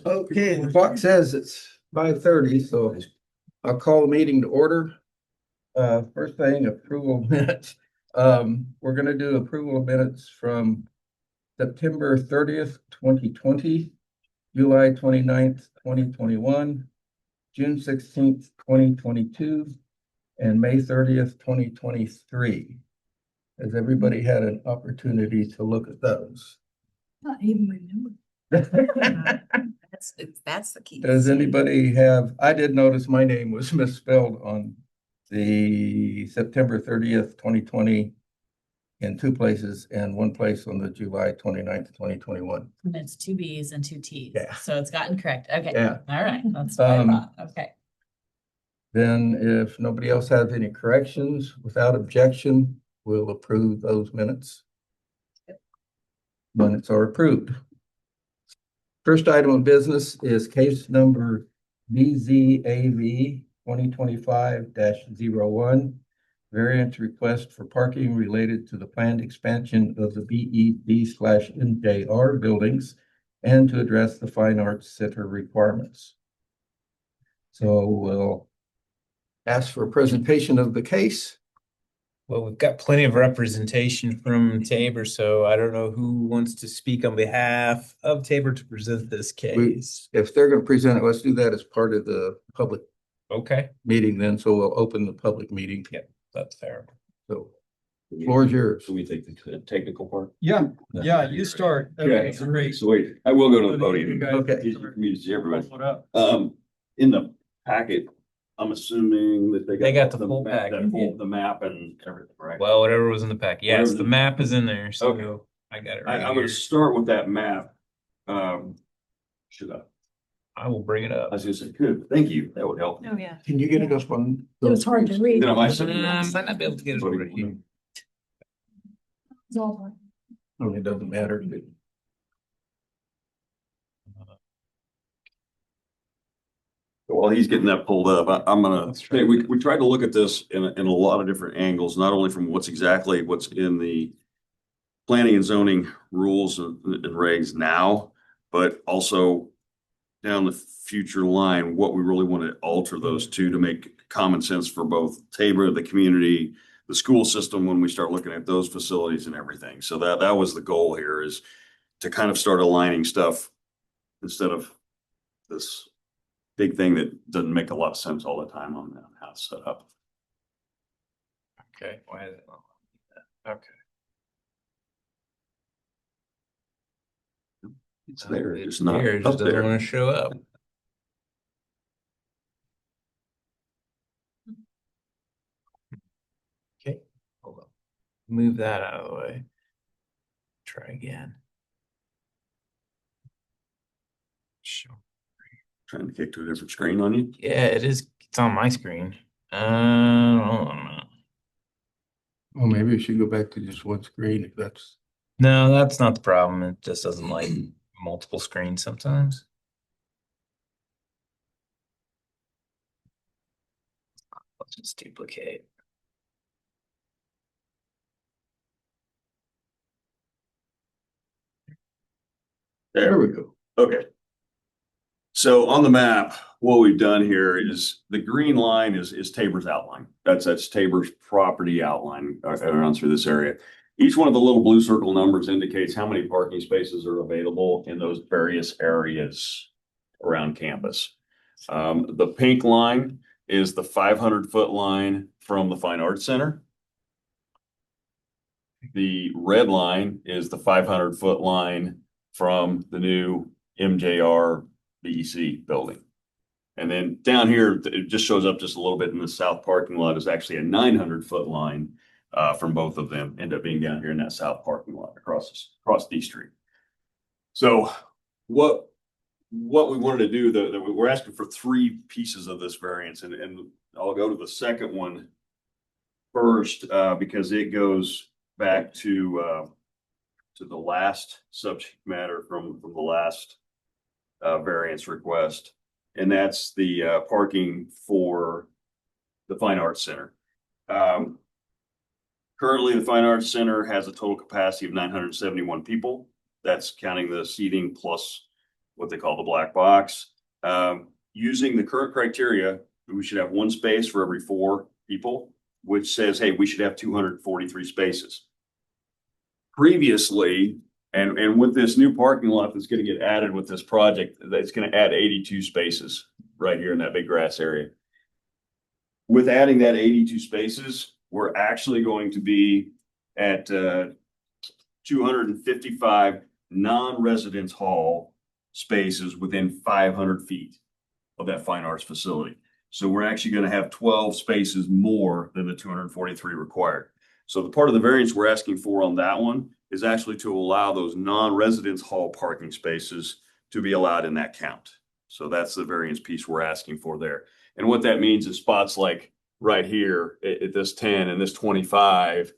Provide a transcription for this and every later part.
Okay, the clock says it's 5:30, so I'll call the meeting to order. First thing, approval of minutes. We're gonna do approval of minutes from September 30th, 2020, July 29th, 2021, June 16th, 2022, and May 30th, 2023. Has everybody had an opportunity to look at those? Not even remember. That's the key. Does anybody have, I did notice my name was misspelled on the September 30th, 2020 in two places and one place on the July 29th, 2021. And it's two B's and two T's. Yeah. So it's gotten correct. Okay. Yeah. All right. That's what I thought. Okay. Then if nobody else has any corrections, without objection, we'll approve those minutes. Minutes are approved. First item of business is case number BZAV 2025-01, variance request for parking related to the planned expansion of the BEB/MJR buildings and to address the Fine Arts Center requirements. So we'll ask for a presentation of the case. Well, we've got plenty of representation from Tabor, so I don't know who wants to speak on behalf of Tabor to present this case. If they're going to present it, let's do that as part of the public Okay, meeting then. So we'll open the public meeting. Yep. that's fair. So floor is yours. So we take the technical part? Yeah, you start. Okay. That's great. So wait, I will go to the podium. Okay. Easy for me to see everybody. What up? In the packet, I'm assuming that They got the full map, packet. the map and everything, right? Well, whatever was in the pack. Yes, Whatever the the- map is in there, so Okay. I got it I'm right gonna here. start with that map. Should I? I will bring it I up. was gonna say, good, thank you, that would help. Oh, yeah. Can you get it up on? It was hard to read. Then I might Might not be able to get it over here. It's all hard. Oh, it doesn't matter. While he's getting that pulled up, I'm gonna, That's right. we tried to look at this in a lot of different angles, not only from what's in the planning and zoning rules and regs now, but also down the future line, what we really want to alter those to make common sense for both Tabor, the community, the school system, when we start looking at those facilities and everything. So that was the goal here, is to kind of start aligning stuff instead of this big thing that doesn't make a lot of sense all the time on how it's set up. Okay, why is it not like that? Okay. It's there, It's just not here, it up just doesn't there. want to show up. Okay, hold on. Move that out of the way. Try again. Show. Trying to kick to a different screen on you. Yeah, it is. It's on my screen. Hold on a minute. Well, maybe we should go back to just one screen if that's. No, that's not the problem. It just doesn't like multiple screens sometimes. Let's just duplicate. There we go. Okay. So on the map, what we've done here is the green line is Tabor's outline. That's Tabor's property outline around through this area. Each one of the little blue circle numbers indicates how many parking spaces are available in those various areas around campus. The pink line is the 500-foot line from the Fine Arts Center. The red line is the 500-foot line from the new MJR BEC building. And then down here, it just shows up just a little bit in the south parking lot, is actually a 900-foot line from both of them, end up being down here in that south parking lot across D Street. So what we wanted to do, that we're asking for three pieces of this variance, and I'll go to the second one first because it goes back to the last subject matter from the last variance request, and that's the parking for the Fine Arts Center. Currently, the Fine Arts Center has a total capacity of 971 people. That's counting the seating plus what they call the black box. Using the current criteria, we should have one space for every 4 people, which says, hey, we should have 243 spaces. Previously, and with this new parking lot that's going to get added with this project, that's going to add 82 spaces right here in that big grass area. With adding that 82 spaces, we're actually going to be at 255 non-residence hall spaces within 500 feet of that fine arts facility. So we're actually going to have 12 spaces more than the 243 required. So the part of the variance we're asking for on that one is actually to allow those non-residence hall parking spaces to be allowed in that count. So that's the variance piece we're asking for there. And what that means is spots like right here at this 10 and this 25,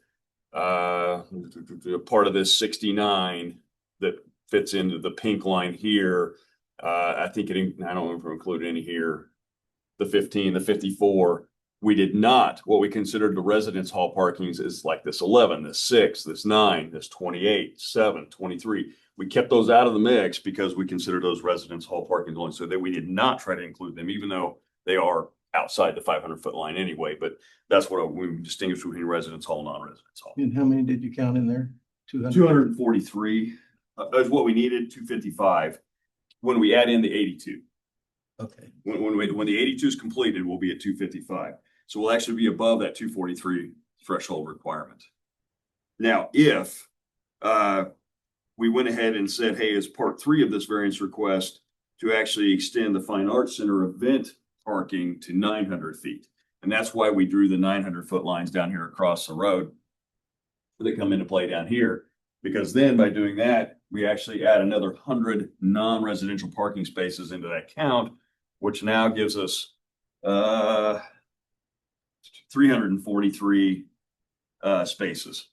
part of this 69 that fits into the pink line here. I think I don't remember including any here. The 15, the 54. We did not, what we considered the residence hall parkings is like this 11, this 6, this 9, this 28, 7, 23. We kept those out of the mix because we considered those residence hall parkings only, so that we did not try to include them, even though they are outside the 500-foot line anyway. But that's what we distinguish between residence hall and non-residence hall. And how many did you count in there? 200? 243 is what we needed, 255. When we add in the 82. Okay. When the 82 is completed, we'll be at 255. So we'll actually be above that 243 threshold requirement. Now, if we went ahead and said, hey, as part 3 of this variance request, to actually extend the Fine Arts Center event parking to 900 feet. And that's why we drew the 900-foot lines down here across the road that come into play down here. Because then by doing that, we actually add another 100 non-residential parking spaces into that count, which now gives us 343 spaces.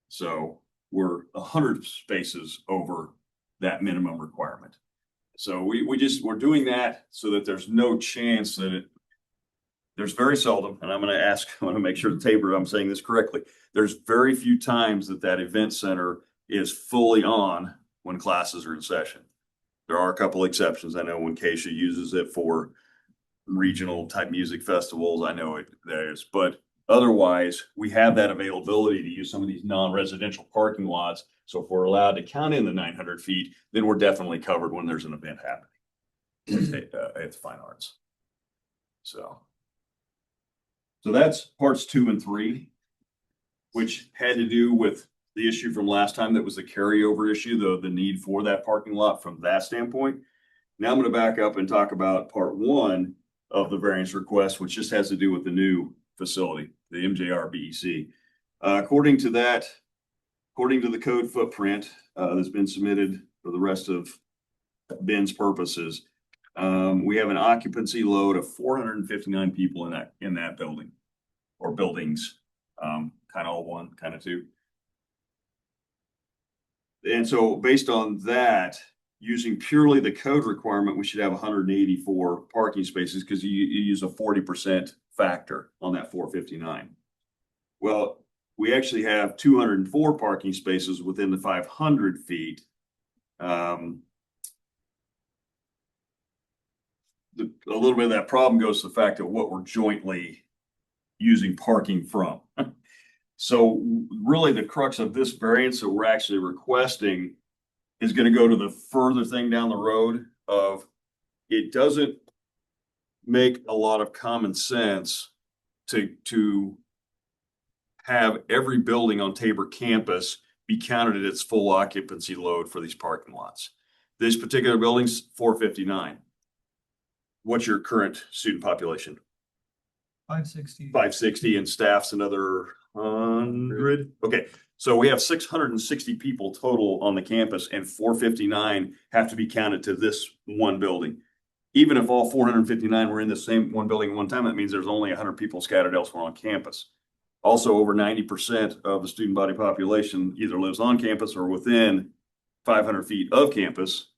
So we're 100 spaces over that minimum requirement. So we're doing that so that there's no chance that there's very seldom, and I'm going to make sure I'm saying this correctly. There's very few times that event center is fully on when classes are in session. There are a couple exceptions. I know when Keisha uses it for regional type music festivals, I know there's, but otherwise we have that availability to use some of these non-residential parking lots. So if we're allowed to count in the 900 feet, then we're definitely covered when there's an event happening at the Fine Arts. So that's parts 2 and 3, which had to do with the issue from last time. That was the carryover issue, the need for that parking lot from that standpoint. Now I'm going to back up and talk about part 1 of the variance request, which just has to do with the new facility, the MJR BEC. According to the code footprint that's been submitted for the rest of Ben's purposes, we have an occupancy load of 459 people in that building or buildings, kind of all one, kind of two. And so based on that, using purely the code requirement, we should have 184 parking spaces because you use a 40% factor on that 459. Well, we actually have 204 parking spaces within the 500 feet. A little bit of that problem goes to the fact of what we're jointly using parking from. So really the crux of this variance that we're actually requesting is going to go to the further thing down the road of it doesn't make a lot of common sense to have every building on Tabor campus be counted at its full occupancy load for these parking lots. This particular building's 459. What's your current student population? 560. 560 and staff's another 100. Okay. So we have 660 people total on the campus and 459 have to be counted to this one building. Even if all 459 were in the same one building at one time, that means there's only 100 people scattered elsewhere on campus. Also, over 90% of the student body population either lives on campus or within 500 feet of campus.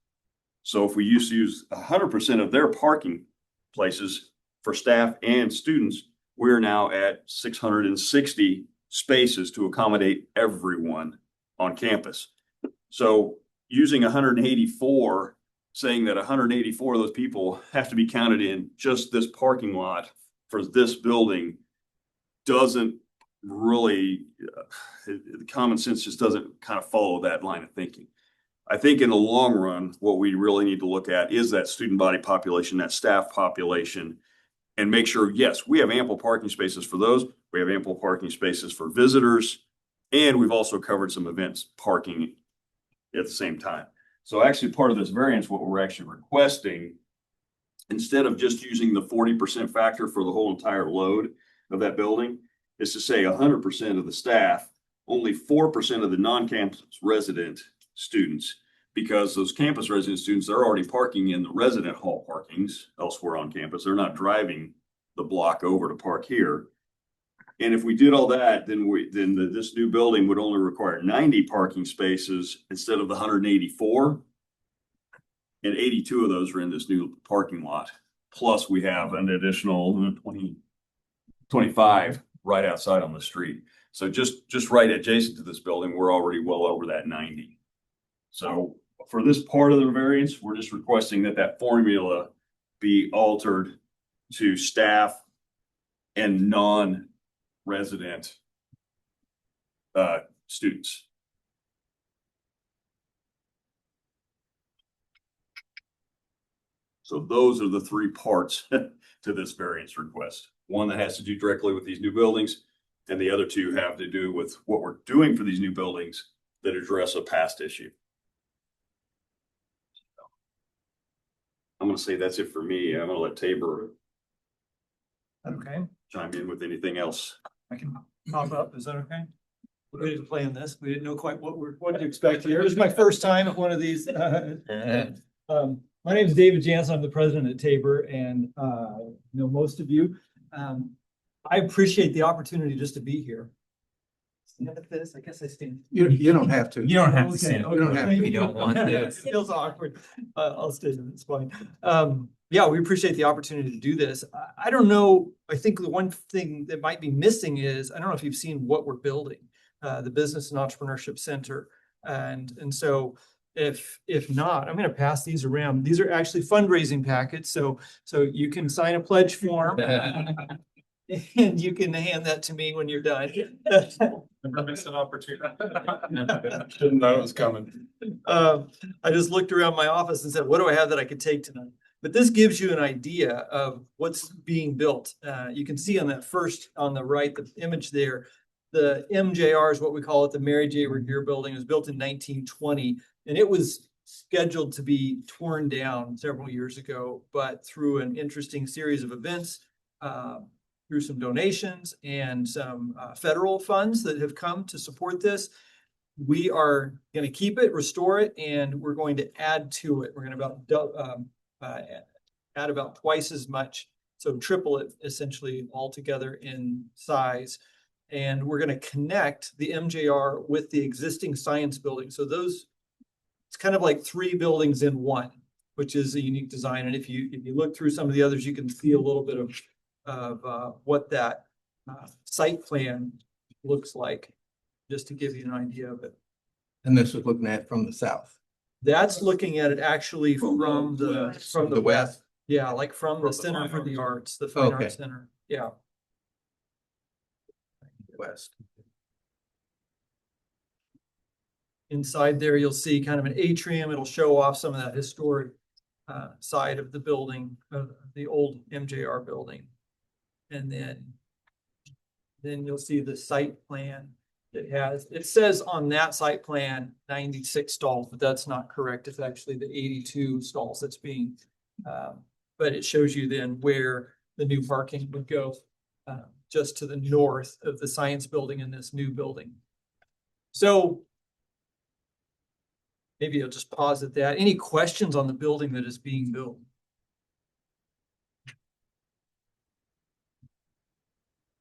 So if we used to use 100% of their parking places for staff and students, we're now at 660 spaces to accommodate everyone on campus. So using 184 saying that 184 of those people have to be counted in just this parking lot for this building doesn't really, the common sense just doesn't kind of follow that line of thinking. I think in the long run, what we really need to look at is that student body population, that staff population, and make sure, yes, we have ample parking spaces for those. We have ample parking spaces for visitors. And we've also covered some events parking at the same time. So actually part of this variance, what we're actually requesting, instead of just using the 40% factor for the whole entire load of that building, is to say 100% of the staff, only 4% of the non-campus resident students, because those campus resident students, they're already parking in the resident hall parkings elsewhere on campus. They're not driving the block over to park here. And if we did all that, then this new building would only require 90 parking spaces instead of the 184. And 82 of those are in this new parking lot. Plus we have an additional 25 right outside on the street. So just right adjacent to this building, we're already well over that 90. So for this part of the variance, we're just requesting that formula be altered to staff and non-resident students. So those are the three parts to this variance request. One that has to do directly with these new buildings, and the other two have to do with what we're doing for these new buildings that address a past issue. I'm going to say that's it for me. I'm going to let Tabor Okay, chime in with anything else. I can pop up. Is that okay? We didn't plan this. We didn't know quite what to expect here. This is my first time at one of these. My name is David Jansen. I'm the president at Tabor, and know most of you. I appreciate the opportunity just to be here. Stand at this. I guess I stand. You don't have to. You don't have to Okay, stand. okay. You don't have to. You don't want to. It feels awkward. I'll stay. It's fine. Yeah, we appreciate the opportunity to do this. I don't know. I think the one thing that might be missing is, I don't know if you've seen what we're building, the Business and Entrepreneurship Center. And so if not, I'm going to pass these around. These are actually fundraising packets. So you can sign a pledge form and you can hand that to me when you're done. Never miss an opportunity. Didn't know it was coming. I just looked around my office and said, what do I have that I could take tonight? But this gives you an idea of what's being built. You can see on that first, on the right, the image there, the MJR is what we call it, the Mary J. Revere Building. It was built in 1920, and it was scheduled to be torn down several years ago, but through an interesting series of events, through some donations and some federal funds that have come to support this, we are going to keep it, restore it, and we're going to add to it. We're going to add about twice as much, so triple it essentially altogether in size. And we're going to connect the MJR with the existing science building. So those, it's kind of like three buildings in one, which is a unique design. And if you look through some of the others, you can see a little bit of what that site plan looks like, just to give you an idea of it. And this is looking at from the south. That's looking at it actually from the west. Yeah, like from the the Center Fine for the Arts. Arts, the Fine Okay. Arts Center. Yeah. West. Inside there, you'll see kind of an atrium. It'll show off some of that historic side of the building, of the old MJR building. And then you'll see the site plan that has, it says on that site plan, 96 stalls, but that's not correct. It's actually the 82 stalls that's being, but it shows you then where the new parking would go, just to the north of the science building in this new building. So maybe I'll just pause at that. Any questions on the building that is being built?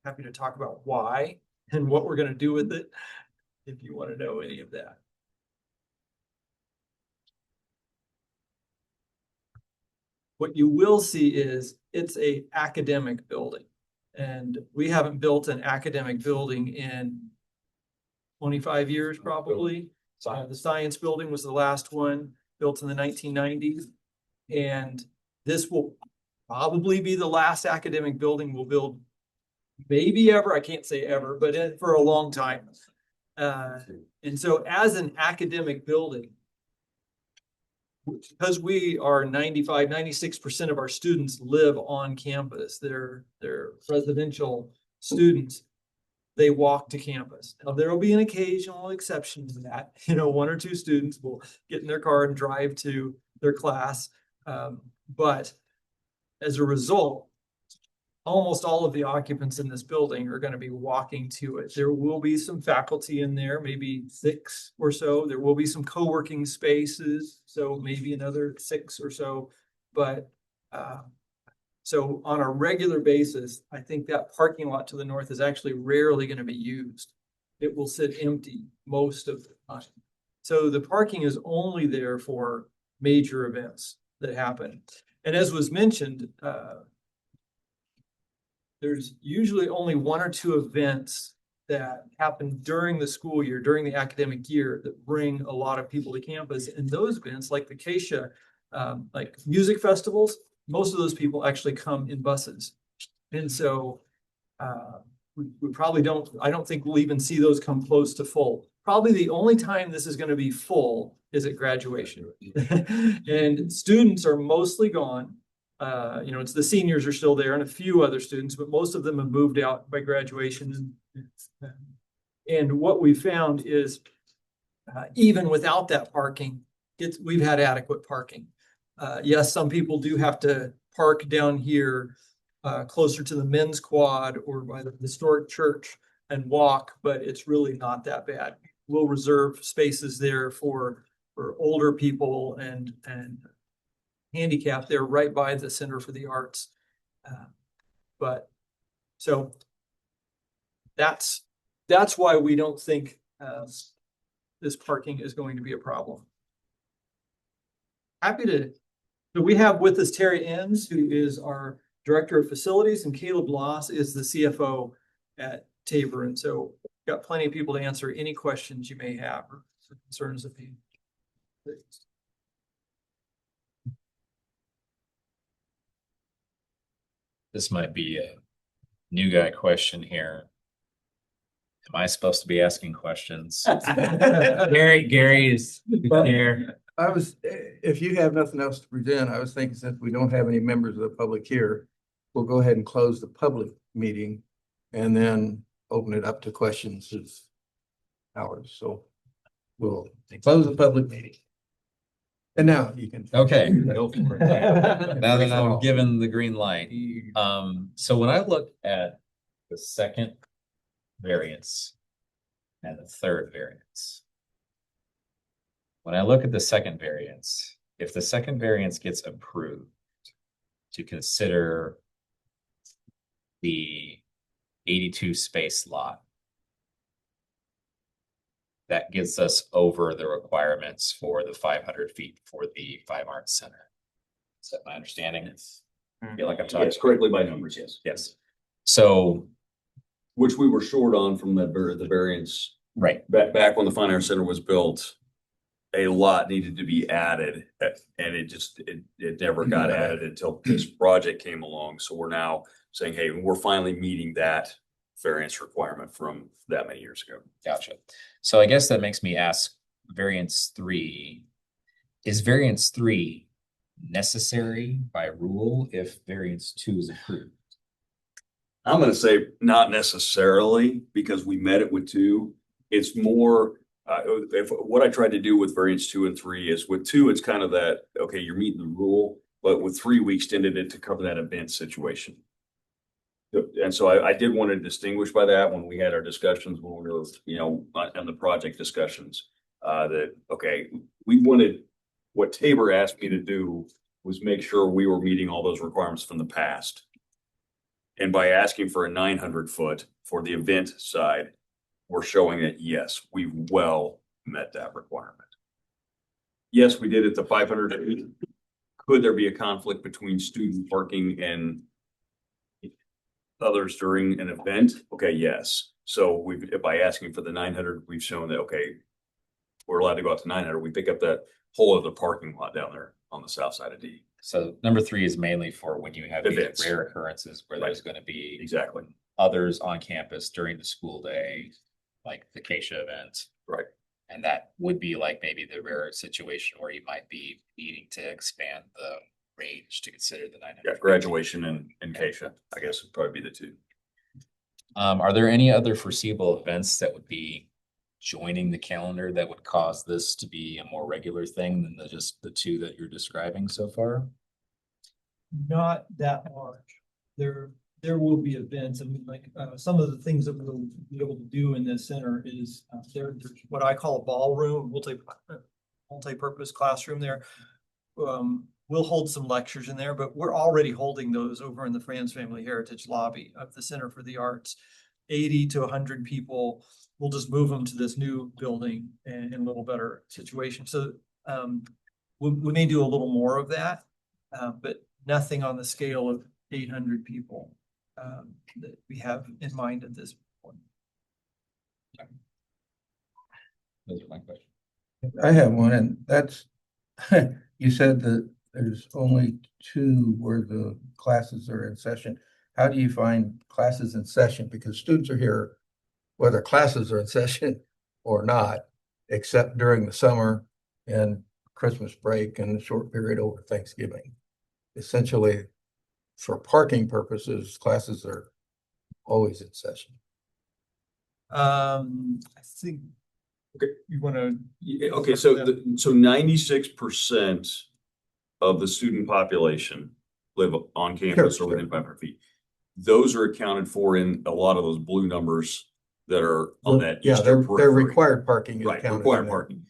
Happy to talk about why and what we're going to do with it, if you want to know any of that. What you will see is it's a academic building, and we haven't built an academic building in 25 years, probably. The science building was the last one, built in the 1990s. And this will probably be the last academic building we'll build, maybe ever, I can't say ever, but for a long time. And so as an academic building, because we are 95, 96% of our students live on campus, they're residential students, they walk to campus. Now, there will be an occasional exception to that. You know, 1 or 2 students will get in their car and drive to their class. But as a result, almost all of the occupants in this building are going to be walking to it. There will be some faculty in there, maybe 6 or so. There will be some co-working spaces, so maybe another 6 or so. But so on a regular basis, I think that parking lot to the north is actually rarely going to be used. It will sit empty most of the time. So the parking is only there for major events that happen. And as was mentioned, there's usually only 1 or 2 events that happen during the school year, during the academic year, that bring a lot of people to campus. And those events, like the Acacia, like music festivals, most of those people actually come in buses. And so we probably don't, I don't think we'll even see those come close to full. Probably the only time this is going to be full is at graduation. And students are mostly gone. You know, it's the seniors are still there and a few other students, but most of them have moved out by graduation. And what we found is even without that parking, we've had adequate parking. Yes, some people do have to park down here closer to the men's quad or by the historic church and walk, but it's really not that bad. We'll reserve spaces there for older people and handicapped. They're right by the Center for the Arts. But so that's why we don't think this parking is going to be a problem. Happy to. So we have with us Terry Enns, who is our Director of Facilities, and Caleb Loss is the CFO at Tabor. And so got plenty of people to answer any questions you may have or concerns of you. This might be a new guy question here. Am I supposed to be asking questions? Gary is here. I was, if you have nothing else to present, I was thinking since we don't have any members of the public here, we'll go ahead and close the public meeting and then open it up to questions as ours. So we'll close the public meeting. And now you can. Okay. Now that I'm given the green light. So when I look at the second variance and the third variance, when I look at the second variance, if the second variance gets approved to consider the 82 space lot, that gets us over the requirements for the 500 feet for the Fine Arts Center. Is that my understanding? I feel like I'm talking. Yes, correctly by numbers, yes. Yes. So, Which we were short on from the variance. right. Back when the Fine Arts Center was built, a lot needed to be added and it never got added until this project came along. So we're now saying, hey, we're finally meeting that variance requirement from that many years ago. Gotcha. So I guess that makes me ask variance 3. Is variance 3 necessary by rule if variance 2 is approved? I'm going to say not necessarily because we met it with 2. It's more, if what I tried to do with variance 2 and 3 is with 2, it's kind of that, okay, you're meeting the rule, but with 3, we extended it to cover that event situation. And so I did want to distinguish by that when we had our discussions, when we were, you know, on the project discussions, that, okay, we wanted, what Tabor asked me to do was make sure we were meeting all those requirements from the past. And by asking for a 900 foot for the event side, we're showing that, yes, we've well met that requirement. Yes, we did it to 500. Could there be a conflict between student parking and others during an event? Okay, yes. So by asking for the 900, we've shown that, okay, we're allowed to go out to 900. We pick up that whole other parking lot down there on the south side of D. So number 3 is mainly for when you have these Events. rare occurrences where there's gonna be Exactly. others on campus during the school day, like the Acacia event. Right. And that would be like maybe the rare situation where you might be needing to expand the range to consider the 900. Yeah, graduation and Keisha, I guess would probably be the two. Are there any other foreseeable events that would be joining the calendar that would cause this to be a more regular thing than just the 2 that you're describing so far? Not that large. There will be events. I mean, like, some of the things that we'll be able to do in this center is, there's what I call a ballroom, multi-purpose classroom there. We'll hold some lectures in there, but we're already holding those over in the Franz Family Heritage lobby of the Center for the Arts. 80 to 100 people. We'll just move them to this new building in a little better situation. So, we may do a little more of that, but nothing on the scale of 800 people that we have in mind at this point. Those are my questions. I have one, and that's, you said that there's only 2 where the classes are in session. How do you find classes in session? Because students are here whether classes are in session or not, except during the summer and Christmas break and the short period over Thanksgiving. Essentially, for parking purposes, classes are always in session. I think. Okay. You wanna? Okay, so 96% of the student population live on campus Sure, or within 500 feet. Those are accounted for in a lot of those blue numbers that are on that. Yeah, eastern they're periphery. required parking. is Right, counted in required there. parking.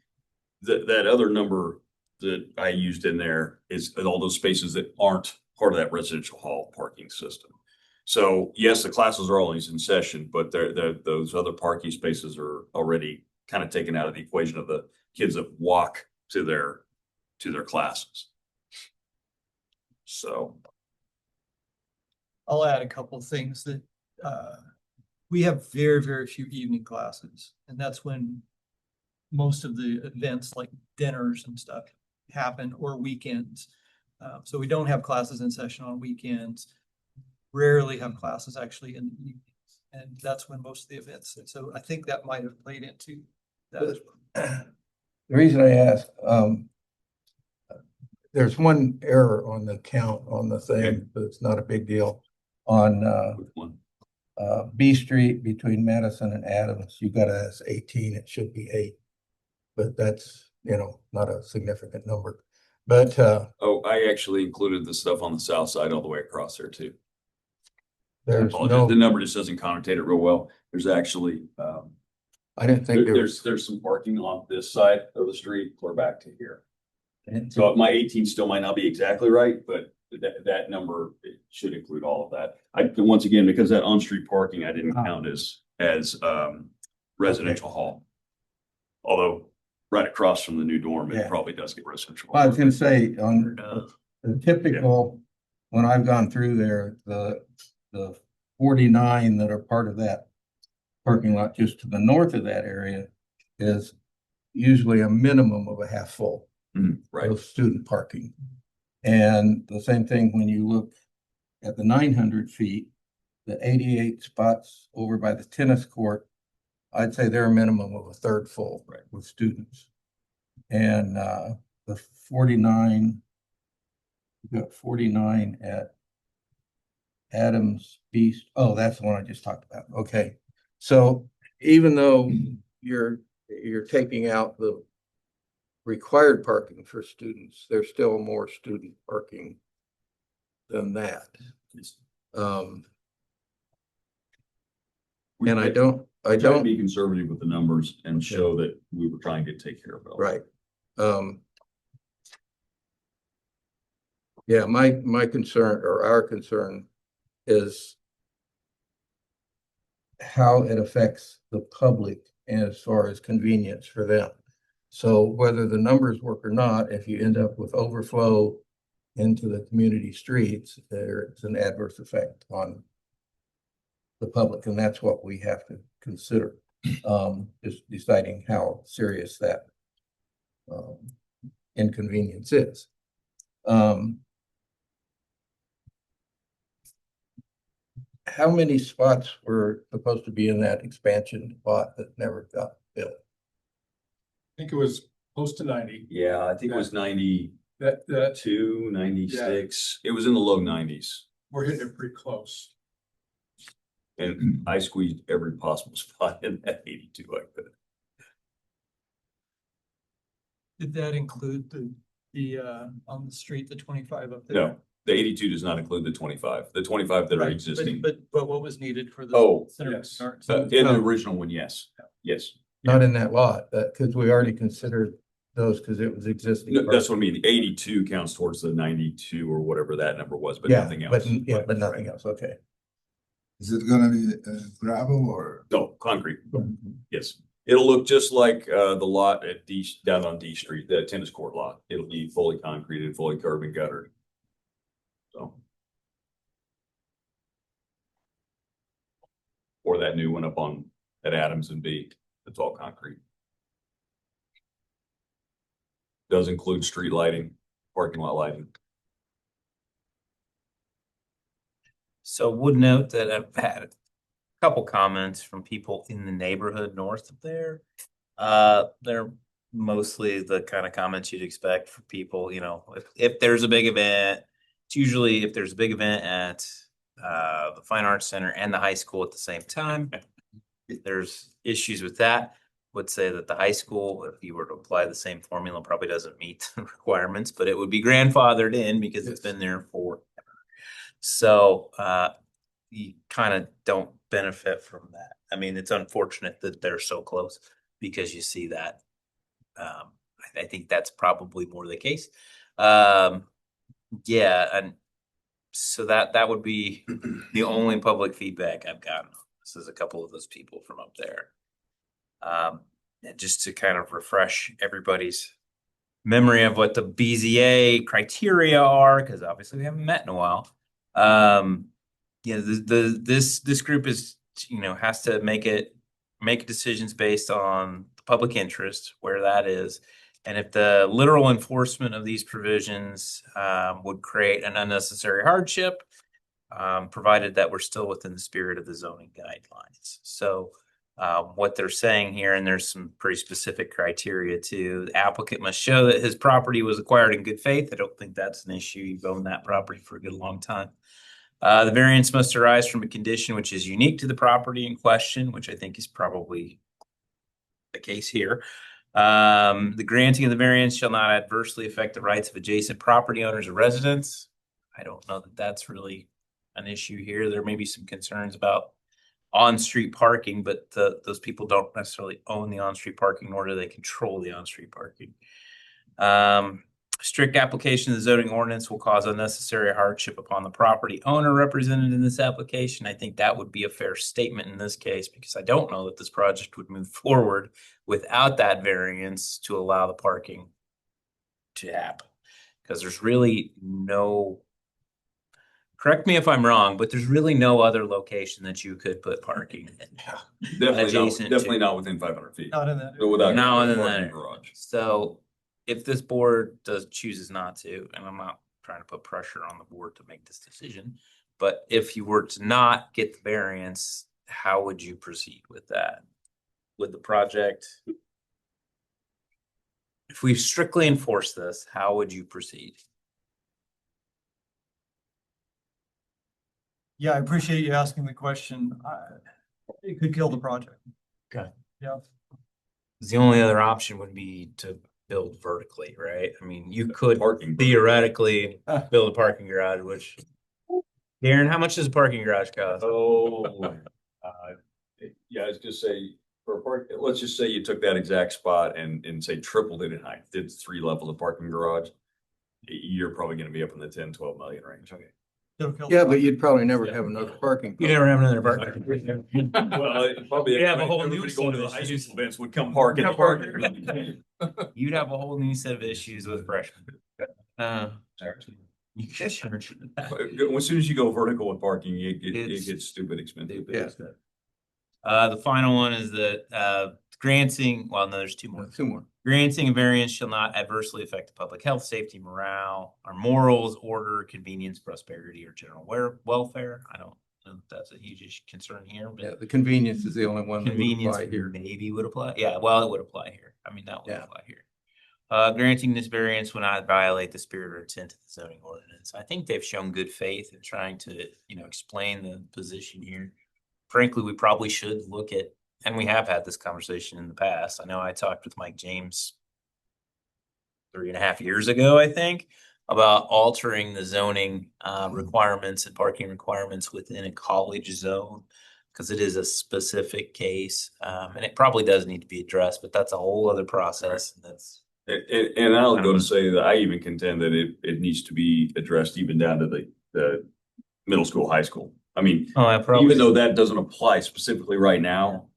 That other number that I used in there is all those spaces that aren't part of that residential hall parking system. So yes, the classes are always in session, but those other parking spaces are already kind of taken out of the equation of the kids that walk to their classes. So. I'll add a couple of things that, we have very, very few evening classes, and that's when most of the events like dinners and stuff happen, or weekends. So we don't have classes in session on weekends, rarely have classes actually in the evenings, and that's when most of the events. And so I think that might have played into that as well. The reason I ask, there's one error on the count on the Okay. thing, but it's not a big deal. On Which one? B Street between Madison and Adams, you got as 18, it should be 8. But that's, not a significant number. But Oh, I actually included the stuff on the south side all the way across there too. I there's apologize. The no, number just doesn't connotate it real well. There's actually, I didn't think there was. there's some parking on this side of the street, clear back to here. So my 18 still might not be exactly right, but that number it should include all of that. Once again, because that on-street parking, I didn't count as residential hall. Although right across from the new dorm, it Yeah. probably does get residential. Well, I was gonna say, on Uh, the typical, when I've gone through there, the 49 that are part of that parking lot just to the north of that area is usually a minimum of a half full Right. of student parking. And the same thing when you look at the 900 feet, the 88 spots over by the tennis court, I'd say they're a minimum of a third full Right. with students. And the 49, we got 49 at Adams Beast. Oh, that's the one I just talked about. Okay. So even though you're taking out the required parking for students, there's still more student parking than that. And I don't Try to be conservative with the numbers and show that we were trying to take care of it. all. right. Yeah, my concern or our concern is how it affects the public as far as convenience for them. So whether the numbers work or not, if you end up with overflow into the community streets, there's an adverse effect on the public, and that's what we have to consider. Is deciding how serious that inconvenience is. how many spots were supposed to be in that expansion lot that never got built? I think it was close to 90. Yeah, I think it was 92, That 96. It was in the low 90s. we're hitting it pretty close. And I squeezed every possible spot in that 82 I could. Did that include the on the street, the 25 up there? No, the 82 does not include the 25. The 25 that are Right, existing. but what was needed for the Oh, center of yes. art? In the original one, yes, yes. Not in that lot, because we already considered those because it was existing. No, that's what I mean. The 82 counts towards the 92 or whatever that number was, but Yeah, nothing else. but nothing else, okay. Is it gonna be gravel or? No, concrete. Yes. It'll look just like the lot at D, down on D Street, the tennis court lot. It'll be fully concreted, fully curb and guttered. So. Or that new one up on, at Adams and B, it's all concrete. Does include street lighting, parking lot lighting. So would note that I've had a couple comments from people in the neighborhood north of there. They're mostly the kind of comments you'd expect for people, you know, if there's a big event, it's usually if there's a big event at the Fine Arts Center and the high school at the same time. If there's issues with that, would say that the high school, if you were to apply the same formula, probably doesn't meet the requirements, but it would be grandfathered in because it's been there for. So you kind of don't benefit from that. I mean, it's unfortunate that they're so close because you see that. I think that's probably more the case. Yeah, and so that would be the only public feedback I've gotten. This is a couple of those people from up there. And just to kind of refresh everybody's memory of what the BZA criteria are, because obviously we haven't met in a while. Yeah, this group is, you know, has to make decisions based on the public interest, where that is. And if the literal enforcement of these provisions would create an unnecessary hardship, provided that we're still within the spirit of the zoning guidelines. So what they're saying here, and there's some pretty specific criteria too. The applicant must show that his property was acquired in good faith. I don't think that's an issue. You've owned that property for a good long time. The variance must arise from a condition which is unique to the property in question, which I think is probably the case here. The granting of the variance shall not adversely affect the rights of adjacent property owners or residents. I don't know that that's really an issue here. There may be some concerns about on-street parking, but those people don't necessarily own the on-street parking, nor do they control the on-street parking. Strict application of the zoning ordinance will cause unnecessary hardship upon the property owner represented in this application. I think that would be a fair statement in this case, because I don't know that this project would move forward without that variance to allow the parking to happen. Because there's really no, correct me if I'm wrong, but there's really no other location that you could put parking in. Definitely not within 500 feet. Not in that. But without Not within parking that. garage. So if this board chooses not to, and I'm not trying to put pressure on the board to make this decision, but if you were to not get the variance, how would you proceed with that? With the project? If we strictly enforce this, how would you proceed? Yeah, I appreciate you asking the question. It could kill the project. Okay. Yeah. The only other option would be to build vertically, right? I mean, you could Parking. theoretically build a parking garage, which, Darren, how much does a parking garage cost? Oh, yeah, I was gonna say, for a park, let's just say you took that exact spot and say tripled it in height, did 3 levels of parking garage. You're probably gonna be up in the 10, 12 million range. Okay. It'll kill the Yeah, but project. you'd probably never have another parking. You never have another parking. Well, probably. You have a whole new everybody going to the set of high school issues. events would come park in the parking. You'd have a whole new set of issues with freshmen. You could charge that. As soon as you go vertical with parking, it It's- gets stupid expensive. Yeah. The final one is that granting, well, no, there's two more. 2 more. Granting a variance shall not adversely affect the public health, safety, morale, or morals, order, convenience, prosperity, or general welfare. I don't That's a huge concern here, Yeah, but the convenience is the only one that would convenience apply here. maybe would apply. Yeah, well, it would apply here. I mean, that would Yeah. apply here. Granting this variance would not violate the spirit or intent of the zoning ordinance. I think they've shown good faith in trying to, explain the position here. Frankly, we probably should look at, and we have had this conversation in the past. I know I talked with Mike James 3.5 years ago, I think, about altering the zoning requirements and parking requirements within a college zone. Because it is a specific case, and it probably does need to be addressed, but that's a whole other process. And that's And I'll go to say that I even contend that it needs to be addressed even down to the middle school, high school. I mean, even though that doesn't apply specifically right now,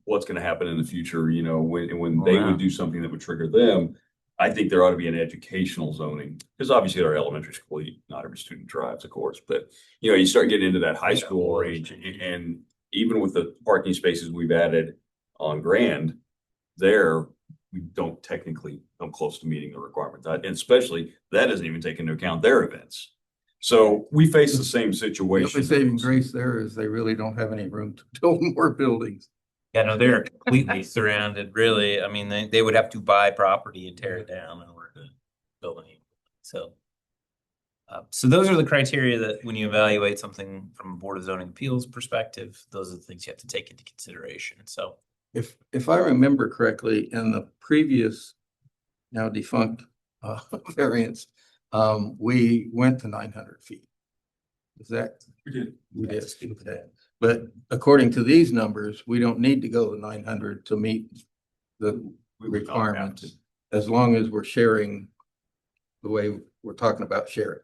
what's gonna happen in the future, when they would do something that would trigger them, I think there ought to be an educational zoning, because obviously at our elementary school, not every student drives, of course, but you start getting into that high school range, and even with the parking spaces we've added on Grand, there, we don't technically come close to meeting the requirements, and especially that doesn't even take into account their events. So we face the same The situation. only saving grace there is they really don't have any room to build more buildings. Yeah, no, they're completely surrounded, really. I mean, they would have to buy property and tear it down in order to build any. So those are the criteria that when you evaluate something from a Board of Zoning Appeals perspective, those are the things you have to take into consideration. So If I remember correctly, in the previous now defunct variance, we went to 900 feet. Is that? We did. We did. Okay. But according to these numbers, we don't need to go to 900 to meet the requirement, as long as we're sharing the way we're talking about sharing.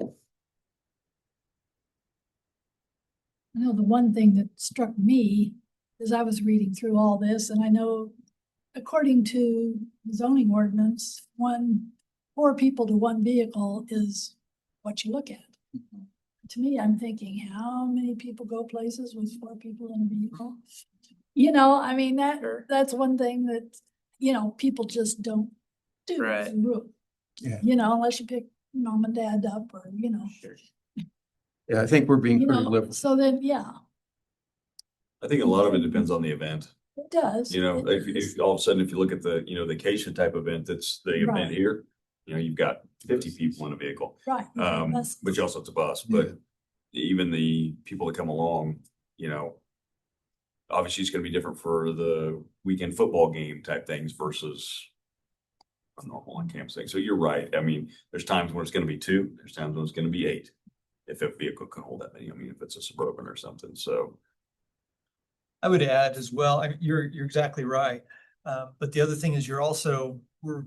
I know the one thing that struck me as I was reading through all this, and I know according to zoning ordinance, 4 people to 1 vehicle is what you look at. To me, I'm thinking, how many people go places with 4 people in a vehicle? I mean, that's one thing that, people just don't do. Right. Yeah. Unless you pick mom and dad up or, Yeah, I think we're being pretty liberal. so then, yeah, I think a lot of it depends on the event. it does. If all of a sudden, if you look at the, the Acacia type event, that's the event Right. here, you've got 50 people in a vehicle. Right. Which also it's a bus, but even the people that come along, obviously it's gonna be different for the weekend football game type things versus a normal on campus thing. So you're right. I mean, there's times when it's gonna be 2, there's times when it's gonna be 8. If a vehicle can hold that many, if it's a Suburban or something, so. I would add as well, you're exactly right. But the other thing is we're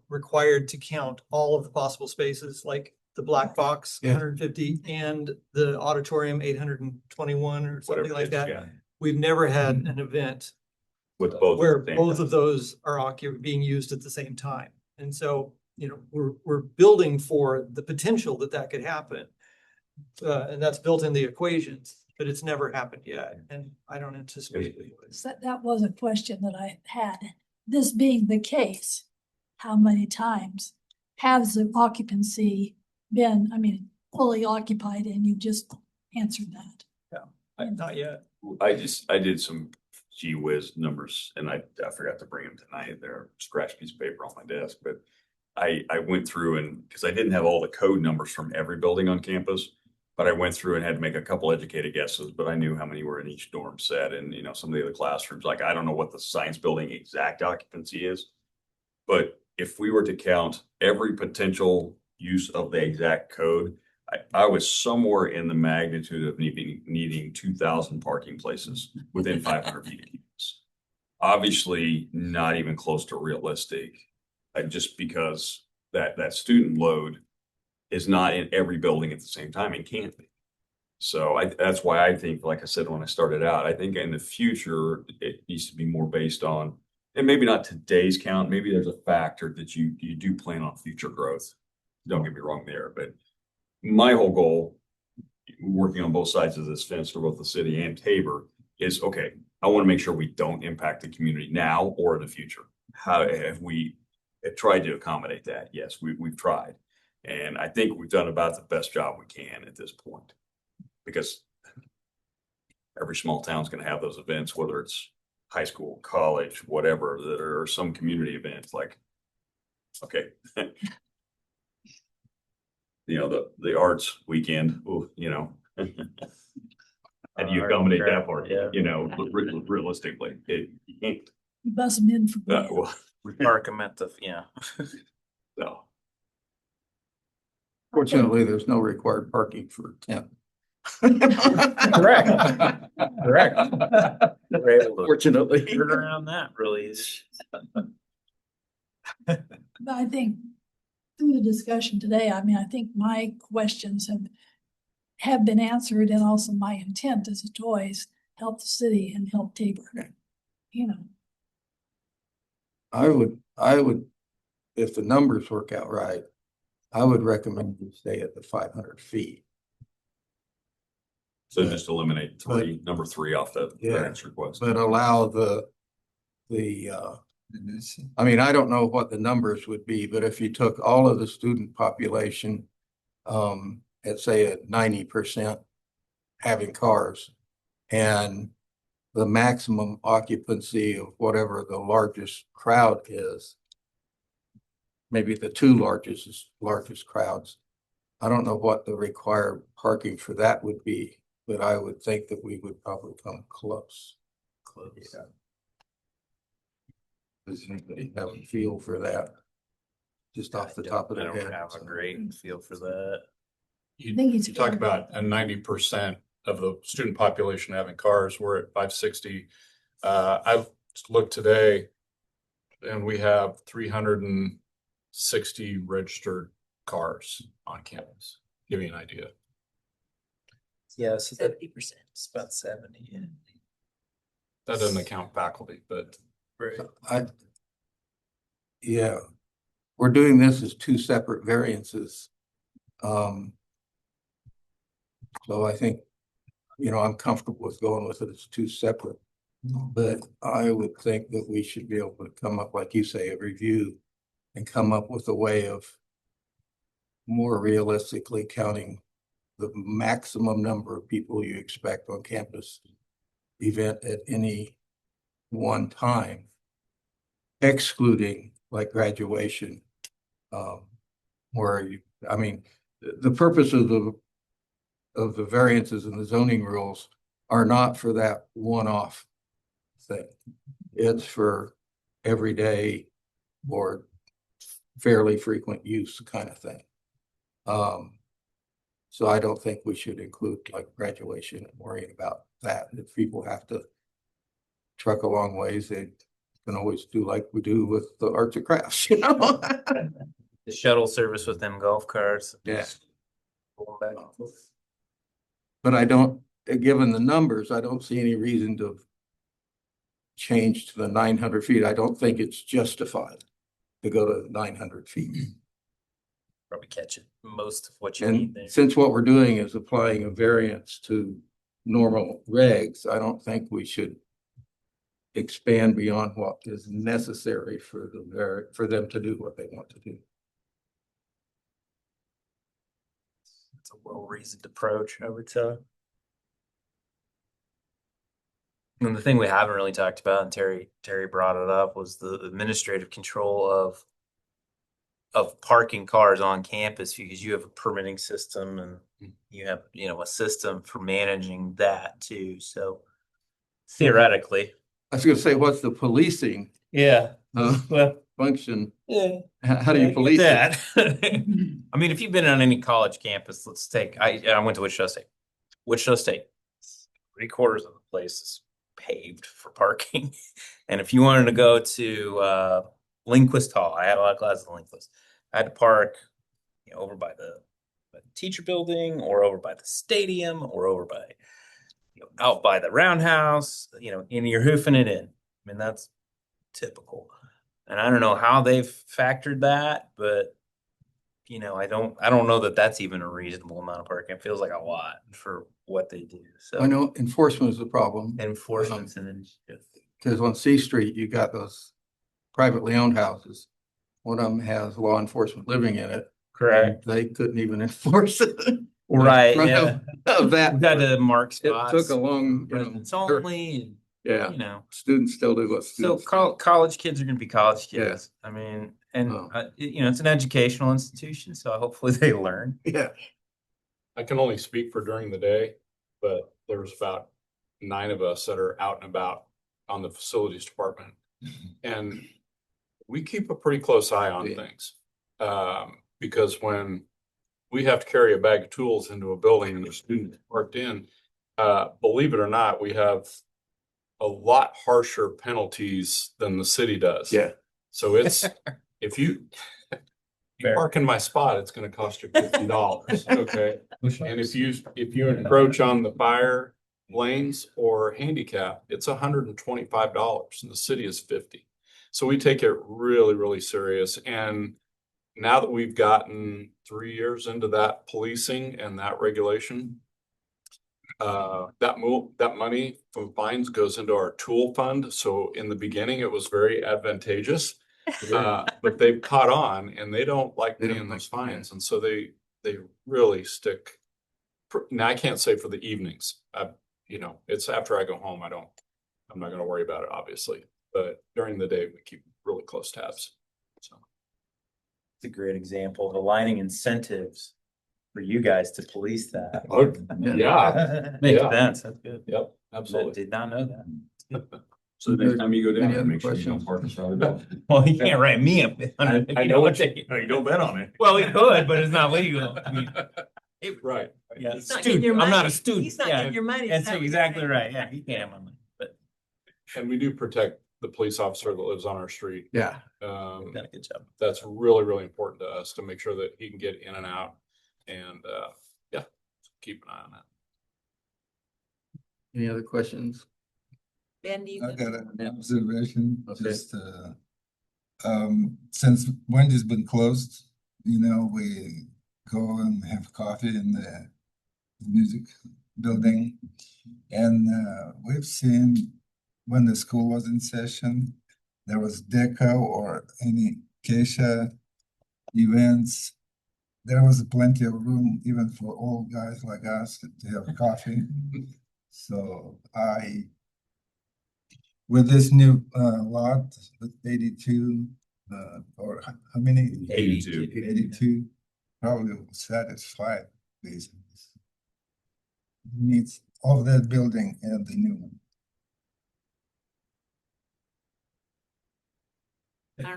required to count all of the possible spaces, like the black box, Yeah. 150, and the auditorium, 821 or something Whatever like it is, that. yeah. We've never had an event With both. where at the same both time. of those are being used at the same time. And so, we're building for the potential that could happen. And that's built in the equations, but it's never happened yet. And I don't anticipate it would. That was a question that I had. This being the case, how many times has the occupancy been, fully occupied, and you just answered that? Not yet. I did some gee whiz numbers and I forgot to bring them tonight. They're a scratch piece of paper on my desk, but I went through and, because I didn't have all the code numbers from every building on campus, but I went through and had to make a couple educated guesses, but I knew how many were in each dorm set and, some of the other classrooms. Like, I don't know what the science building exact occupancy is, but if we were to count every potential use of the exact code, I was somewhere in the magnitude of needing 2,000 parking places within 500 feet of campus. Obviously, not even close to realistic, just because that student load is not in every building at the same time and can't be. So that's why I think, like I said, when I started out, I think in the future, it needs to be more based on, and maybe not today's count, maybe there's a factor that you do plan on future growth. Don't get me wrong there, but my whole goal, working on both sides of this fence for both the city and Tabor, is, okay, I want to make sure we don't impact the community now or in the future. How have we tried to accommodate that? Yes, we've tried. And I think we've done about the best job we can at this point. Because every small town's gonna have those events, whether it's high school, college, whatever, that are some community events like, okay. You know, the arts weekend, ooh, you know. And you accommodate that part, Yeah. you know, realistically, you can't, Bus them in for. well, Park them at the, yeah. no. Fortunately, there's no required parking for tent. Correct. Correct. We're able to Fortunately. turn around that really is. But I think through the discussion today, I mean, I think my questions have been answered, and also my intent is to always help the city and help Tabor. You know, I would, if the numbers work out right, I would recommend you stay at the 500 feet. So just eliminate number three off the Yeah. variance request. But allow I mean, I don't know what the numbers would be, but if you took all of the student population, at say at 90% having cars, and the maximum occupancy of whatever the largest crowd is, maybe the two largest crowds. I don't know what the required parking for that would be, but I would think that we would probably come close. Yeah. Does anybody have a feel for that? Just off the top of I their don't head. have a great feel for that. I think it's You talk fair. about a 90% of the student population having cars. We're at 560. I've looked today and we have 360 registered cars on campus. Give you an idea. Yeah, so 70%. It's about 70. Yeah. That doesn't account faculty, but Yeah, we're doing this as two separate variances. So I think, I'm comfortable with going with it as two separate. But I would think that we should be able to come up, like you say, a review and come up with a way of more realistically counting the maximum number of people you expect on campus event at any one time, excluding like graduation, the purpose of the variances and the zoning rules are not for that one-off thing. It's for everyday or fairly frequent use kind of thing. So I don't think we should include like graduation and worrying about that. If people have to truck a long ways, they can always do like we do with the arts and crafts, The shuttle service with them golf carts. Yeah. Going back and forth. But I don't, given the numbers, I don't see any reason to change to the 900 feet. I don't think it's justified to go to 900 feet. Probably catch it most of what you need And there. since what we're doing is applying a variance to normal regs, I don't think we should expand beyond what is necessary for them to do what they want to do. It's a well-reasoned approach, I would say. And the thing we haven't really talked about, and Terry brought it up, was the administrative control of parking cars on campus, because you have a permitting system and you have, a system for managing that too. So theoretically. I was gonna say, what's the policing Yeah. Well, function? yeah. How do you police it? that? I mean, if you've been on any college campus, let's take, I went to Wichita State. Wichita State, 3/4 of the place is paved for parking. And if you wanted to go to Lindquist Hall, I had a lot of classes at Lindquist. I had to park over by the teacher building, or over by the stadium, or over by, out by the roundhouse, and you're hoofing it in. I mean, that's typical. And I don't know how they've factored that, but I don't know that that's even a reasonable amount of parking. It feels like a lot for what they do. So I know enforcement is the problem. enforcement's an initiative. Because on C Street, you got those privately owned houses. One of them has law enforcement living in it. Correct. They couldn't even enforce it. Right, front yeah. Of that. We've had to mark It spots. took a long, Residents only, and, yeah, you know. students still do what So students. college kids are gonna be college Yeah. kids. I mean, and Oh. you know, it's an educational institution, so hopefully they learn. Yeah, I can only speak for during the day, but there's about 9 of us that are out and about on the facilities department. And we keep a pretty close eye on Yeah. things. Because when we have to carry a bag of tools into a building and the student parked in, believe it or not, we have a lot harsher penalties than the city does. yeah. So it's, if you Fair. park in my spot, it's gonna cost you $50, okay? And if you encroach on the fire lanes or handicap, it's $125 and the city is 50. So we take it really, really serious. And now that we've gotten 3 years into that policing and that regulation, that money from fines goes into our tool fund. So in the beginning, it was very advantageous. But they've caught on and they don't like They don't paying those like- yeah. fines. And so they really stick. Now I can't say for the evenings, you know, it's after I go home, I'm not gonna worry about it, obviously. But during the day, we keep really close tabs. So. It's a great example of aligning incentives for you guys to police that. Oh, yeah. Makes Yeah. sense. That's good. Yep, I absolutely. did not know that. So the next time you go down Any there, other make sure you don't questions? park in front of the building. Well, he can't write me up. I know what you, no, you don't bet on it. Well, he could, but it's not legal. I mean, Right. yeah, He's not getting your student. I'm not a money. student. He's not Yeah, getting your money. that's Is that what you're exactly saying? right. Yeah, he can't have my money, but And we do protect the police officer that lives on our street. Yeah, we've done a good job. That's really, really important to us to make sure that he can get in and out and, yeah, keep an eye on that. any other questions? Ben, do you? I got an observation, Okay. just, since Wendy's been closed, you know, we go and have coffee in the music building. And, we've seen when the school was in session, there was deco or any Keisha events. There was plenty of room even for old guys like us to have coffee. So with this new lot, with 82, or how many? 82. 82, probably will satisfy these needs of that building and the new one.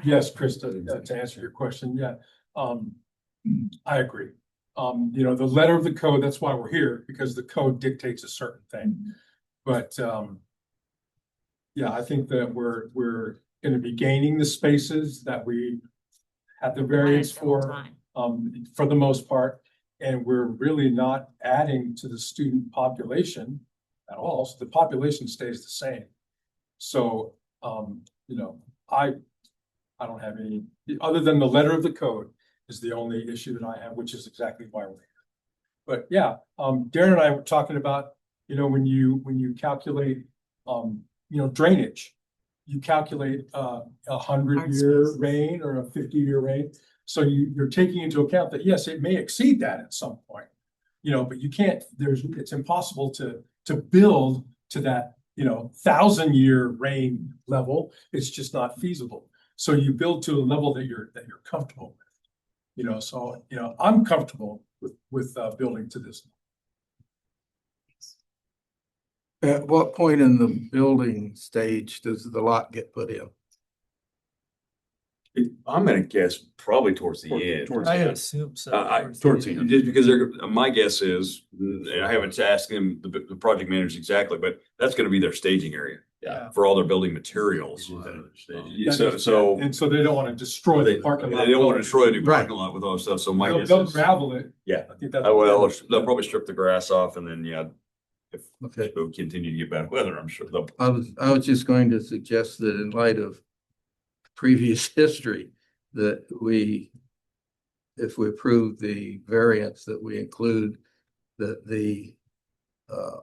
Yes, Krista, to answer your question, yeah, I agree. You know, the letter of the code, that's why we're here, because the code dictates a certain thing. But, yeah, I think that we're gonna be gaining the spaces that we had the variance for the most part. And we're really not adding to the student population at all, so the population stays the same. So, you know, I don't have any, other than the letter of the code is the only issue that I have, which is exactly why we're here. But yeah, Darren and I were talking about, you know, when you calculate, you know, drainage, you calculate a 100-year rain or a 50-year rain. So you're taking into account that, yes, it may exceed that at some point, you know, but you can't, it's impossible to build to that, you know, 1,000-year rain level. It's just not feasible. So you build to a level that you're comfortable with, you know, so, you know, I'm comfortable with building to this. At what point in the building stage does the lot get put in? I'm gonna guess probably towards the end. I assume so. Towards the end, just because my guess is, and I haven't asked them, the project managers exactly, but that's gonna be their staging area. Yeah. For all their building materials. So And so they don't want to destroy the parking lot. they don't want to destroy a new Right. parking lot with all this stuff, so my guess They'll is. gravel it. Yeah. I think that's. Well, they'll probably strip the grass off and then, yeah, if Okay. we continue to get bad weather, I'm sure they'll. I was just going to suggest that in light of previous history, that if we approve the variance, that we include that the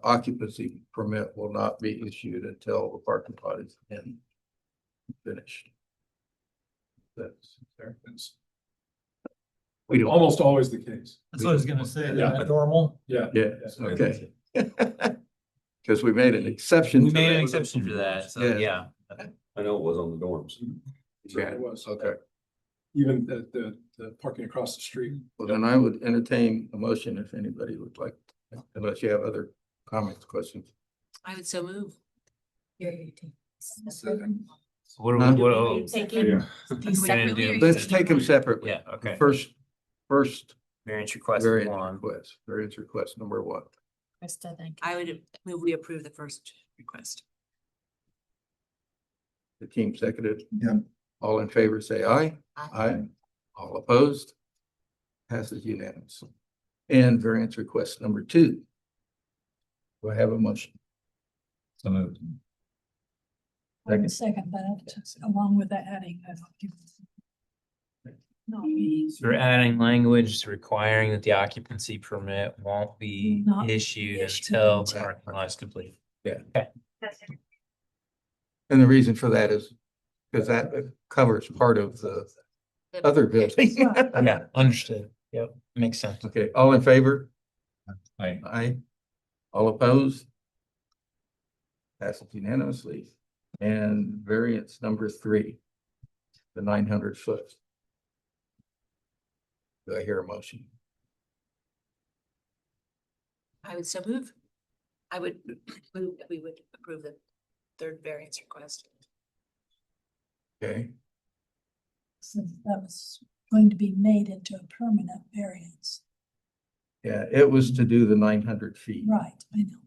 occupancy permit will not be issued until the parking lot is finished. That's fair. We don't, Almost always the case. That's what I was gonna say. Yeah. Normal. Yeah. yeah, okay. Cause we made an exception. We to made an that. exception for that, so Yeah. yeah. I know it was on the dorms. Yeah, It was. okay. Even the parking across the street. Well, then I would entertain a motion if anybody would like, unless you have other comments, questions. I would so move. What, Huh? what, Taking these separately. or you Let's just take them one? separately. yeah, okay. First Variance request variance one. request, variance request number one. Krista, thank you. I would move we approve the first request. The team seconded. Yeah. All in favor, say aye. Aye. All opposed? Passes unanimously. And variance request number two. Do I have a motion? So moved. I would second that, along with the adding. I don't give- No, So we're adding language requiring that the occupancy permit won't be Not issued issued until the until- parking lot is complete. And the reason for that is because that covers part of the other building. Yeah, understood. Yep, makes sense. Okay, all in favor? Aye. Aye. All opposed? Passes unanimously. And variance number three, the 900 foot. Do I hear a motion? I would so move. I would move that we would approve the third variance request. Okay, Since that was going to be made into a permanent variance. yeah, it was to do the 900 feet, Right, I know.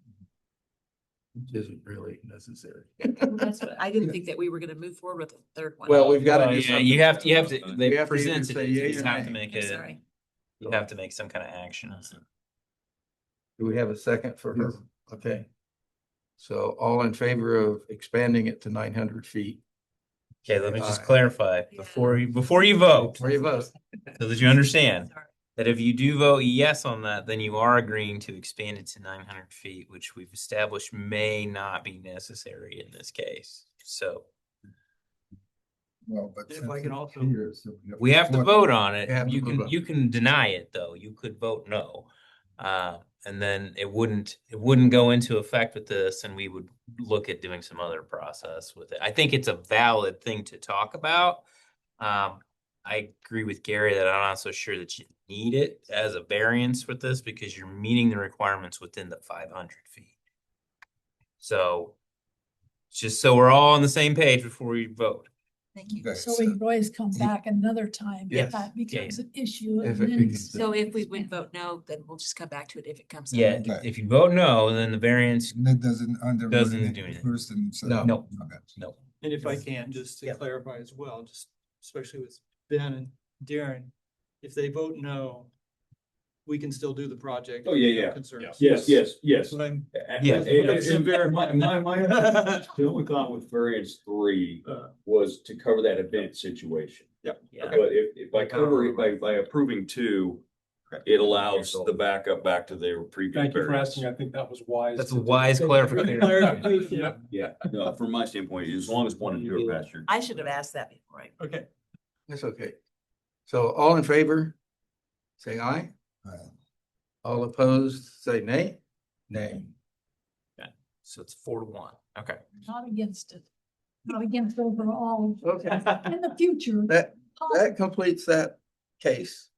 which isn't really necessary. That's what, I didn't think that we were gonna move forward with the third one. Well, we've got to Well, do yeah, something. you have to, We they have to either presented say it, yea you just or have to nay. make I'm it, sorry. you have to make some kind of action. Do we have a second for her? Okay. So all in favor of expanding it to 900 feet? Okay, let me just Aye. clarify before you vote, Before you vote. so that you understand. Sorry. That if you do vote yes on that, then you are agreeing to expand it to 900 feet, which we've established may not be necessary in this case. So Well, but. If I can also- we have to vote on it. You have to You vote can, on you can deny it, though. You could vote no. And then it wouldn't go into effect with this, and we would look at doing some other process with it. I think it's a valid thing to talk about. I agree with Gary that I'm not so sure that you need it as a variance with this because you're meeting the requirements within the 500 feet. So just so we're all on the same page before we vote. Thank you. Okay, So we can always come back another time Yes. if that becomes an issue. If and it then becomes- So if we would vote no, then we'll just come back to it if it comes. up. Yeah, Okay. if you vote no, then the variance, And it doesn't Doesn't undermine do the anything. person. so- No. no, Okay. no. And if I can, just to Yeah. clarify as well, just especially with Ben and Darren, if they vote no, we can still do the project. Oh, yeah, yeah. Concerns. Yes, yes, yes. That's what I'm, Yeah. The only thought with variance three was to cover that event situation. Yeah. But if by approving two, it allows the backup back to their previous Thank you for variance. asking. I think that was wise. That's a wise clarification. clarification. Yeah, no, from my standpoint, as long as one of you are past your. I should have asked that before. Okay, That's okay. So all in favor, say aye. Aye. All opposed, say nay. Nay. So it's 4-1. Okay. Not against it. Not against overall. Okay. In the future. That completes that case.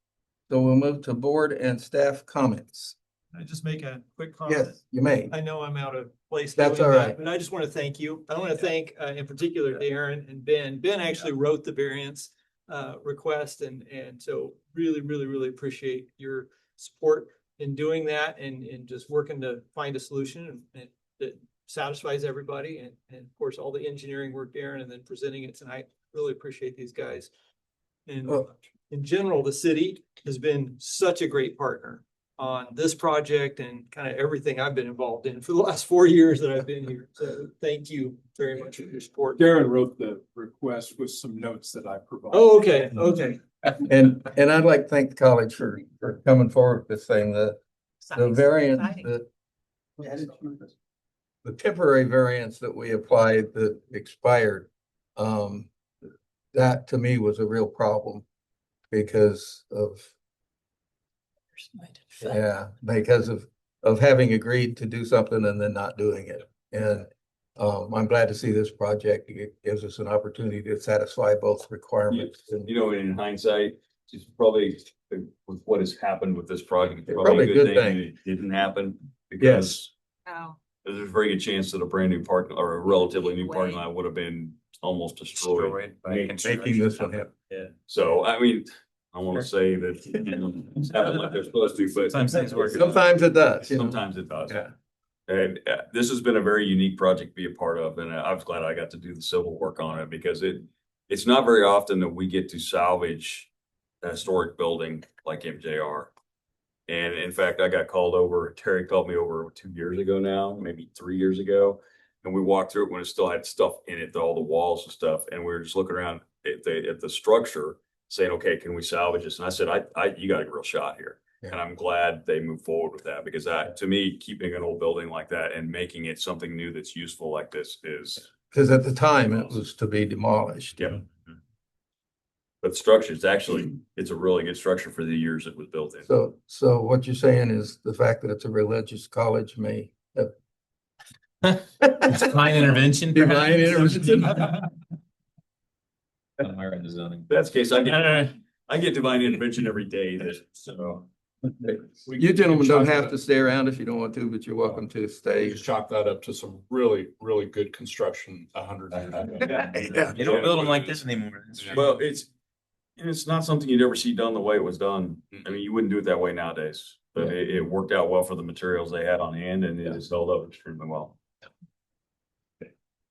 So we'll move to board and staff comments. I just make a quick comment. Yes, you may. I know I'm out of place. That's doing all that, right. But I just want to thank you. I want to thank in particular Darren and Ben. Ben actually wrote the variance request and so really appreciate your support in doing that and just working to find a solution and that satisfies everybody and of course all the engineering work, Darren, and then presenting it tonight. Really appreciate these guys. And Oh. in general, the city has been such a great partner on this project and kind of everything I've been involved in for the last 4 years that I've been here. So thank you very much for your support. Darren wrote the request with some notes that I provided. Oh, okay, okay. And I'd like to thank the college for coming forward with this thing, the variance, Exciting. the temporary variance that we applied that expired. That to me was a real problem because of Yeah, because of having agreed to do something and then not doing it. And I'm glad to see this project. It gives us an opportunity to satisfy both requirements. And You know, in hindsight, it's probably with what has happened with this project, It's probably a good thing that it didn't happen. Because Oh, there's a very good chance that a brand new parking or a relatively new parking lot would have been almost destroyed. Destroyed by Making construction. making this one happen. Yeah. So, I mean, I want to say that it's happened like they're supposed to, but Sometimes things work. Sometimes it does. you know. sometimes it does. Yeah. And this has been a very unique project to be a part of, and I was glad I got to do the civil work on it because it's not very often that we get to salvage a historic building like MJR. And in fact, I got called over, Terry called me over 2 years ago now, maybe 3 years ago. And we walked through it when it still had stuff in it, all the walls and stuff. And we were just looking around at the structure saying, okay, can we salvage this? And I said, you got a real shot here. Yeah. And I'm glad they moved forward with that because to me, keeping an old building like that and making it something new that's useful like this is. Because at the time it was to be demolished. Yeah. But the structure, it's a really good structure for the years it was built in. So what you're saying is the fact that it's a religious college may have. Divine intervention. Divine intervention. Somewhere in the zoning. That's the case. I get divine intervention every day. So You gentlemen don't have to stay around if you don't want to, but you're welcome to stay. Just chalk that up to some really, really good construction 100 years ago. You don't build them like this anymore. well, it's not something you'd ever see done the way it was done. I mean, you wouldn't do it that way nowadays. But it worked out well for the materials they had on hand, and it has held up extremely well.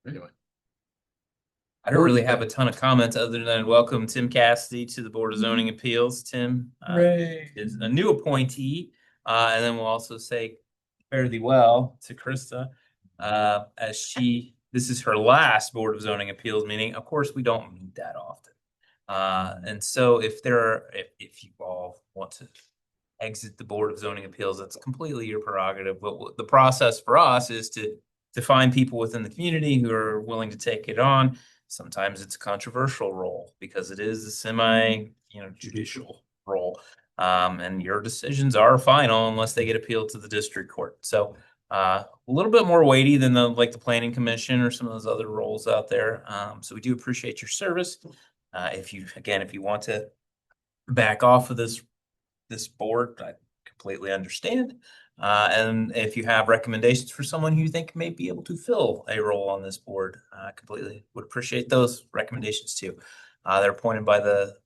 Anyway. I don't really have a ton of comments other than welcome Tim Cassidy to the Board of Zoning Appeals. Tim is a new appointee. And then we'll also say fare thee well to Krista as this is her last Board of Zoning Appeals meeting. Of course, we don't meet that often. And so if you all want to exit the Board of Zoning Appeals, that's completely your prerogative. But the process for us is to find people within the community who are willing to take it on. Sometimes it's a controversial role because it is a judicial role. And your decisions are final unless they get appealed to the district court. So a little bit more weighty than the planning commission or some of those other roles out there. So we do appreciate your service. If you want to back off of this board, I completely understand. And if you have recommendations for someone who you think may be able to fill a role on this board, I completely would appreciate those recommendations too. They're appointed by the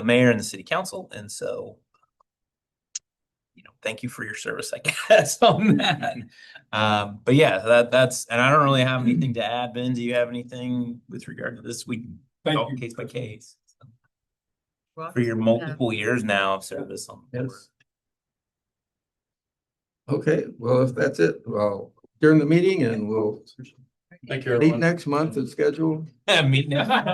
mayor and the city council. And so, thank you for your service, I guess, on that. But yeah, that's, and I don't really have anything to add. Ben, do you have anything with regard to this? We go case by case. For your multiple years now of service on the board. Yes. Okay, well, if that's it, well, during the meeting and we'll Thank you, meet everyone. next month as scheduled. Meet now.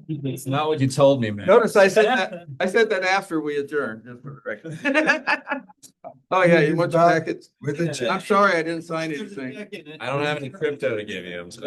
It's not what you told me, man. Notice I said that after we adjourned. Just for the record. Oh, yeah, you want your packets? With the I'm sorry, I didn't sign anything. I don't have any crypto to give you. I'm sorry.